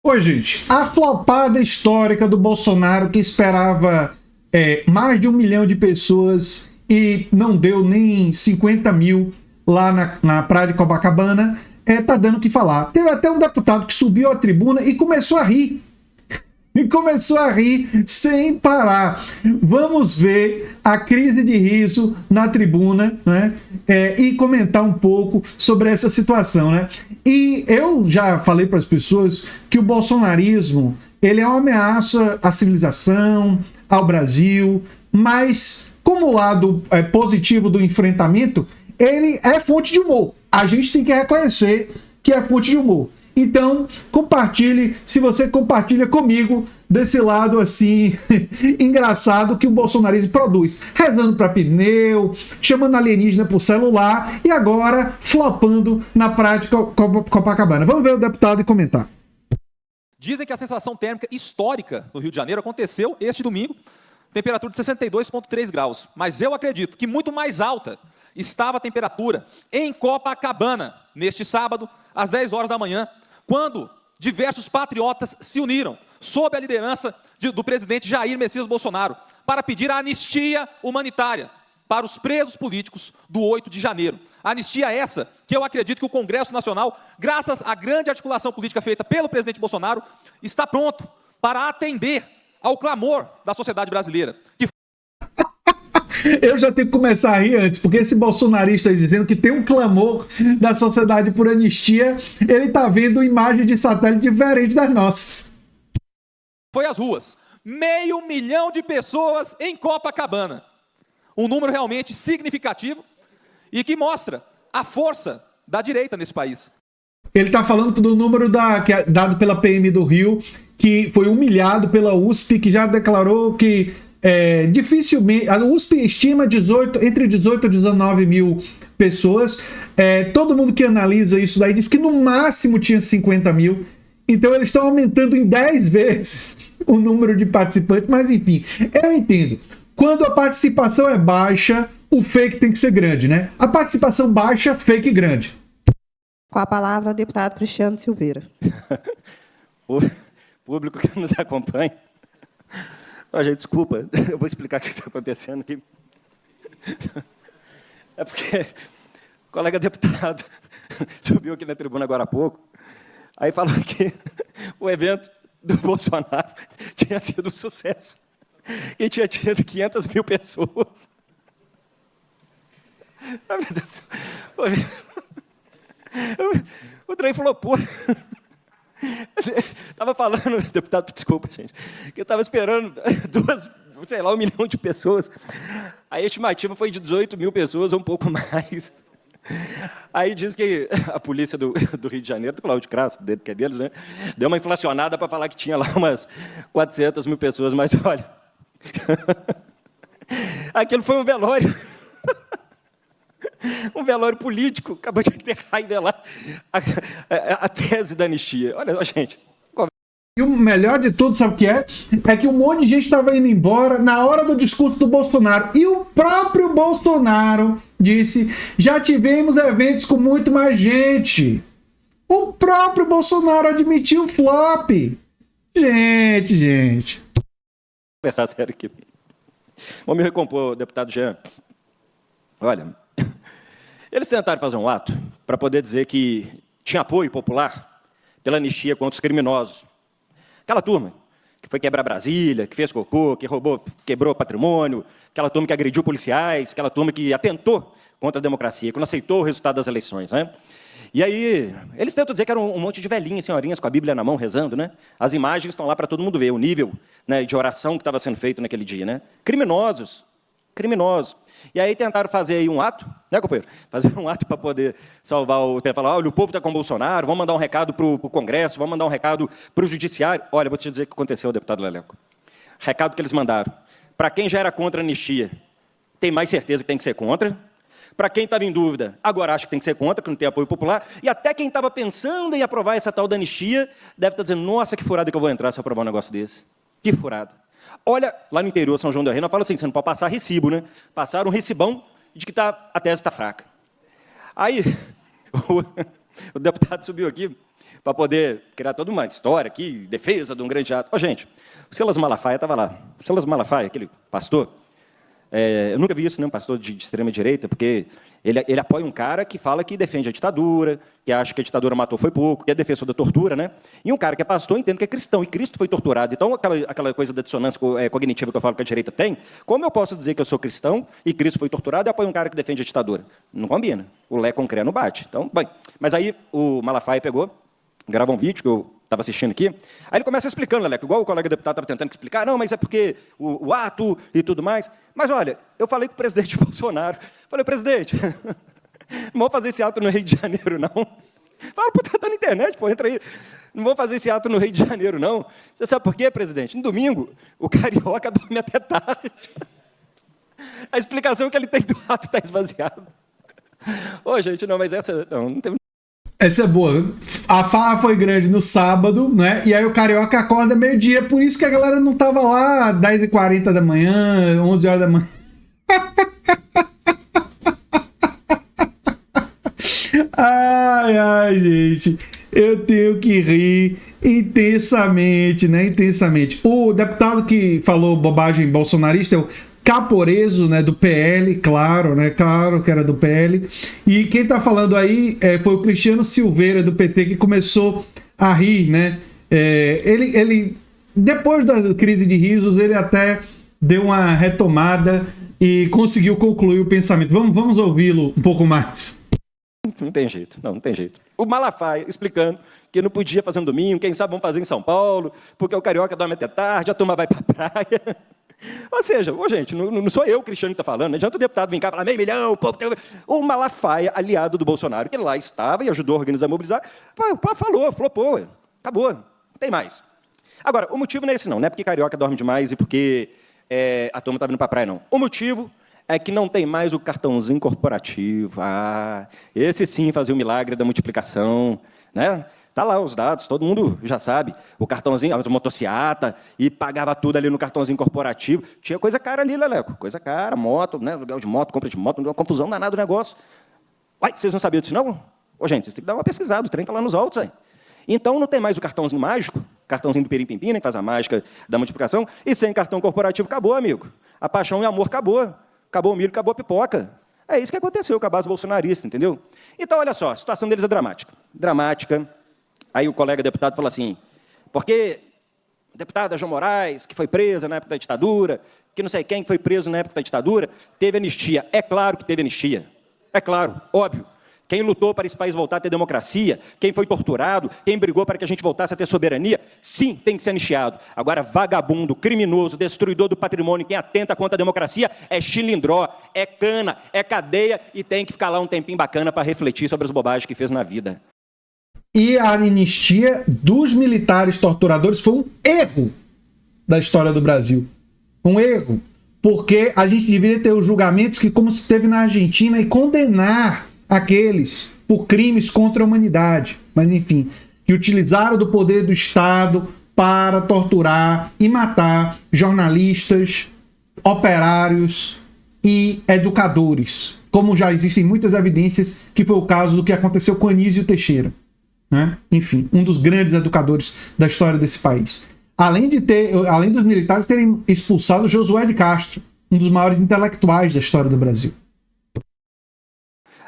Oi, gente. A flopada histórica do Bolsonaro, que esperava mais de 1 milhão de pessoas e não deu nem 50 mil lá na praia de Copacabana, tá dando o que falar. Teve até um deputado que subiu à tribuna e começou a rir. E começou a rir sem parar. Vamos ver a crise de riso na tribuna, né? E comentar um pouco sobre essa situação, né? E eu já falei para as pessoas que o bolsonarismo ele é uma ameaça à civilização, ao Brasil, mas como lado positivo do enfrentamento, ele é fonte de humor. A gente tem que reconhecer que é fonte de humor. Então, compartilhe, se você compartilha comigo desse lado assim, engraçado que o bolsonarismo produz. Rezando para pneu, chamando alienígena por celular e agora flopando na praia de Copacabana. Vamos ver o deputado e comentar. Dizem que a sensação térmica histórica no Rio de Janeiro aconteceu este domingo, temperatura de 62,3 graus. Mas eu acredito que muito mais alta estava a temperatura em Copacabana, neste sábado, às 10 horas da manhã, quando diversos patriotas se uniram, sob a liderança do presidente Jair Messias Bolsonaro, para pedir a anistia humanitária para os presos políticos do 8 de janeiro. Anistia essa que eu acredito que o Congresso Nacional, graças à grande articulação política feita pelo presidente Bolsonaro, está pronto para atender ao clamor da sociedade brasileira. Eu já tenho que começar a rir antes, porque esse bolsonarista dizendo que tem um clamor da sociedade por anistia, ele está vendo imagens de satélite diferentes das nossas. Foi às ruas. 500 mil de pessoas em Copacabana. Um número realmente significativo e que mostra a força da direita nesse país. Ele está falando do número que é dado pela PM do Rio, que foi humilhado pela USP, que já declarou que dificilmente, a USP estima entre 18 e 19 mil pessoas. Todo mundo que analisa isso daí diz que no máximo tinha 50 mil. Então eles estão aumentando em 10 vezes o número de participantes, mas enfim, eu entendo. Quando a participação é baixa, o fake tem que ser grande, né? A participação baixa, fake grande. Com a palavra, o deputado Cristiano Silveira. O público que nos acompanha. Gente, desculpa, eu vou explicar o que está acontecendo aqui. É porque o colega deputado subiu aqui na tribuna agora há pouco, aí falou que o evento do Bolsonaro tinha sido um sucesso, e tinha tido 500 mil pessoas. Ai, meu Deus. O trem falou, pô... Estava falando, deputado, desculpa, gente, que eu estava esperando 1 milhão de pessoas. A estimativa foi de 18 mil pessoas, ou um pouco mais. Aí diz que a polícia do Rio de Janeiro, do Cláudio Crasso, que é deles, né, deu uma inflacionada para falar que tinha lá umas 400 mil pessoas, mas olha, aquilo foi um velório. Um velório político, acabou de enterrar e velar a tese da anistia. Olha, gente. E o melhor de tudo, sabe o que é? É que um monte de gente estava indo embora na hora do discurso do Bolsonaro. E o próprio Bolsonaro disse, já tivemos eventos com muito mais gente. O próprio Bolsonaro admitiu o flop. Gente. Vou conversar sério aqui. Vou me recompor, deputado Jean. Olha... Eles tentaram fazer um ato para poder dizer que tinha apoio popular pela anistia contra os criminosos. Aquela turma que foi quebrar Brasília, que fez cocô, que roubou, quebrou patrimônio, aquela turma que agrediu policiais, aquela turma que atentou contra a democracia, que não aceitou o resultado das eleições, né? E aí, eles tentam dizer que era um monte de velhinhas, senhorinhas com a Bíblia na mão, rezando, né? As imagens estão lá para todo mundo ver, o nível, né, de oração que estava sendo feito naquele dia, né? Criminosos. E aí tentaram fazer aí um ato, né, companheiro? Fazer um ato para poder salvar falar, olha, o povo está com o Bolsonaro, vamos mandar um recado para o Congresso, vamos mandar um recado para o Judiciário. Olha, vou te dizer o que aconteceu, deputado Leleco. Recado que eles mandaram. Para quem já era contra a anistia, tem mais certeza que tem que ser contra. Para quem estava em dúvida, agora acha que tem que ser contra, que não tem apoio popular. E até quem estava pensando em aprovar essa tal da anistia, deve estar dizendo, nossa, que furada que eu vou entrar se eu aprovar um negócio desse. Que furada. Olha, lá no interior, São João del Rei, fala assim, você não pode passar recibo, né? Passaram um recibão de que a tese está fraca. Aí, o deputado subiu aqui para poder criar toda uma história aqui, defesa de um grande ato. Gente, o Silas Malafaia estava lá. O Silas Malafaia, aquele pastor, eu nunca vi isso, um pastor de extrema-direita, porque ele apoia um cara que fala que defende a ditadura, que acha que a ditadura matou foi pouco, que é defensor da tortura, né? E um cara que é pastor entende que é cristão, e Cristo foi torturado. Então, aquela coisa da dissonância cognitiva que eu falo que a direita tem, como eu posso dizer que eu sou cristão e Cristo foi torturado e apoio um cara que defende a ditadura? Não combina. O Lé com o Cré não bate. Então, bem. Mas aí o Malafaia pegou, gravou um vídeo que eu estava assistindo aqui, aí ele começa explicando, Leleco, igual o colega deputado estava tentando explicar, não, mas é porque o ato e tudo mais. Mas, olha, eu falei com o presidente Bolsonaro, falei, presidente, não vou fazer esse ato no Rio de Janeiro, não. Fala, pô, tá na internet, pô, entra aí. Não vou fazer esse ato no Rio de Janeiro, não. Você sabe por quê, presidente? No domingo, o carioca dorme até tarde. A explicação que ele tem do ato está esvaziada. Ô, gente, não, mas essa... Não tem... Essa é boa. A farra foi grande no sábado, né? E aí o carioca acorda meio-dia, por isso que a galera não tava lá 10h40 da manhã, 11 horas da manhã. Ai, gente. Eu tenho que rir intensamente, né? Intensamente. O deputado que falou bobagem bolsonarista é o Caporeso, né, do PL, claro, né, claro que era do PL. E quem tá falando aí foi o Cristiano Silveira, do PT, que começou a rir, né. Ele, depois da crise de risos, ele até deu uma retomada e conseguiu concluir o pensamento. Vamos ouvi-lo um pouco mais. Não tem jeito, não tem jeito. O Malafaia explicando que não podia fazer um domingo, quem sabe vamos fazer em São Paulo, porque o carioca dorme até tarde, a turma vai pra praia. Ou seja, gente, não sou eu, Cristiano, que está falando, não adianta o deputado vir cá e falar meio milhão, povo... O Malafaia, aliado do Bolsonaro, que lá estava e ajudou a organizar, mobilizar, falou, pô, acabou, não tem mais. Agora, o motivo não é esse não é porque carioca dorme demais e porque a turma está vindo para a praia, não. O motivo é que não tem mais o cartãozinho corporativo. Esse sim fazia o milagre da multiplicação, né? Tá lá os dados, todo mundo já sabe. O cartãozinho, a motociata, e pagava tudo ali no cartãozinho corporativo. Tinha coisa cara ali, Leleco. Coisa cara, moto, né? Aluguel de moto, compra de moto, uma confusão danada do negócio. Uai, vocês não sabiam disso, não? Ô, gente, vocês têm que dar uma pesquisada, o trem tá lá nos autos, aí. Então, não tem mais o cartãozinho mágico, cartãozinho do Perim-Pimpim, né, que faz a mágica da multiplicação, e sem cartão corporativo, acabou, amigo. A paixão e o amor acabou. Acabou o milho, acabou a pipoca. É isso que aconteceu com a base bolsonarista, entendeu? Então, olha só, a situação deles é dramática. Dramática. Aí o colega deputado falou assim, porque a deputada João Moraes, que foi presa na época da ditadura, que não sei quem foi preso na época da ditadura, teve anistia. É claro que teve anistia. É claro, óbvio. Quem lutou para esse país voltar a ter democracia, quem foi torturado, quem brigou para que a gente voltasse a ter soberania, sim, tem que ser anistiado. Agora, vagabundo, criminoso, destruidor do patrimônio, quem atenta contra a democracia, é chilindró, é cana, é cadeia e tem que ficar lá um tempinho bacana para refletir sobre as bobagens que fez na vida. E a anistia dos militares torturadores foi um erro da história do Brasil. Um erro. Porque a gente deveria ter os julgamentos que, como se teve na Argentina, e condenar aqueles por crimes contra a humanidade. Mas, enfim, que utilizaram do poder do Estado para torturar e matar jornalistas, operários e educadores. Como já existem muitas evidências que foi o caso do que aconteceu com Anísio Teixeira. Né? Enfim, um dos grandes educadores da história desse país. Além dos militares terem expulsado Josué de Castro, um dos maiores intelectuais da história do Brasil.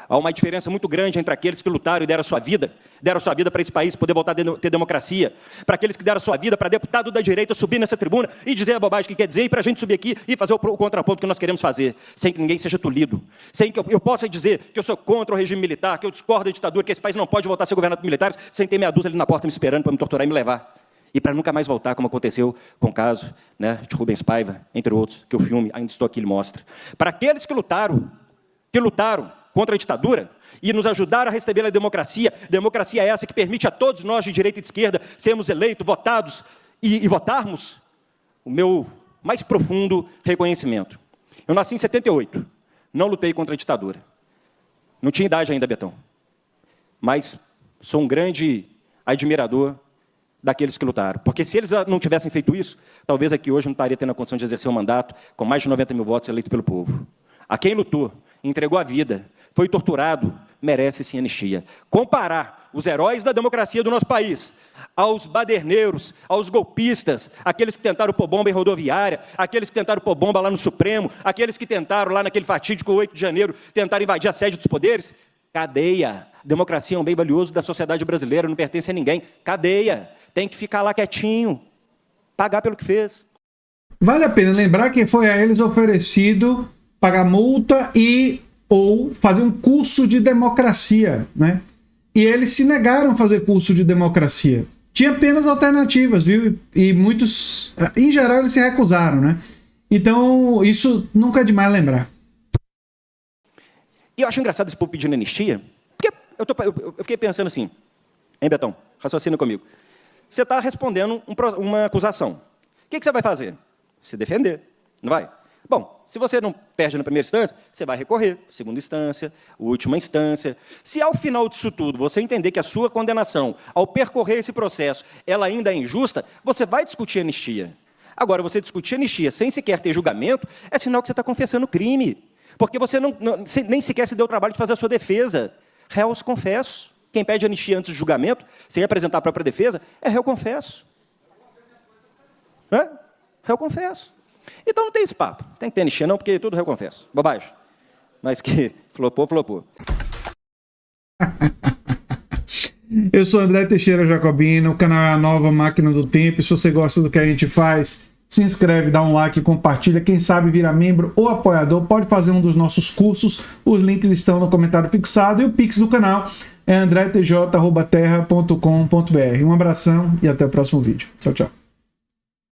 Há uma diferença muito grande entre aqueles que lutaram e deram sua vida para esse país poder voltar a ter democracia, para aqueles que deram sua vida para deputado da direita subir nessa tribuna e dizer a bobagem que quer dizer, e para a gente subir aqui e fazer o contraponto que nós queremos fazer, sem que ninguém seja tolhido, sem que eu possa dizer que eu sou contra o regime militar, que eu discordo da ditadura, que esse país não pode voltar a ser governado por militares, sem ter meia dúzia ali na porta me esperando para me torturar e me levar. E para nunca mais voltar, como aconteceu com o caso, né, de Rubens Paiva, entre outros, que o filme Ainda Estou Aqui lhe mostra. Para aqueles que lutaram contra a ditadura e nos ajudaram a receber a democracia é essa que permite a todos nós de direita e de esquerda sermos eleitos, votados e votarmos, o meu mais profundo reconhecimento. Eu nasci em 78, não lutei contra a ditadura. Não tinha idade ainda, Betão. Mas sou um grande admirador daqueles que lutaram. Porque se eles não tivessem feito isso, talvez aqui hoje não estaria tendo a condição de exercer um mandato com mais de 90 mil votos eleito pelo povo. A quem lutou, entregou a vida, foi torturado, merece sim anistia. Comparar os heróis da democracia do nosso país aos baderneiros, aos golpistas, aqueles que tentaram pôr bomba em rodoviária, aqueles que tentaram pôr bomba lá no Supremo, aqueles que tentaram lá naquele fatídico 8 de janeiro, tentaram invadir a sede dos poderes, cadeia. Democracia é um bem valioso da sociedade brasileira, não pertence a ninguém. Cadeia. Tem que ficar lá quietinho, pagar pelo que fez. Vale a pena lembrar que foi a eles oferecido pagar multa ou fazer um curso de democracia, né? E eles se negaram a fazer curso de democracia. Tinha apenas alternativas, viu? E muitos, em geral, eles se recusaram, né? Então, isso nunca é demais lembrar. E eu acho engraçado esse povo pedindo anistia, porque eu fiquei pensando assim, hein, Betão? Raciocina comigo. Você está respondendo uma acusação. O que você vai fazer? Se defender, não vai? Bom, se você não perde na primeira instância, você vai recorrer, segunda instância, última instância. Se ao final disso tudo você entender que a sua condenação, ao percorrer esse processo, ela ainda é injusta, você vai discutir anistia. Agora, você discutir anistia sem sequer ter julgamento, é sinal que você está confessando crime. Porque você nem sequer se deu o trabalho de fazer a sua defesa. Réus confesso. Quem pede anistia antes do julgamento, sem apresentar a própria defesa, é réu confesso. Réu confesso. Então não tem esse papo. Tem que ter anistia não, porque tudo réu confesso. Bobagem. Mas que flopou, flopou. Eu sou André Teixeira Jacobino, o canal é a Nova Máquina do Tempo. Se você gosta do que a gente faz, se inscreve, dá um like, compartilha. Quem sabe vira membro ou apoiador, pode fazer um dos nossos cursos. Os links estão no comentário fixado e o Pix do canal é andretj@terra.com.br. Um abração e até o próximo vídeo. Tchau, tchau.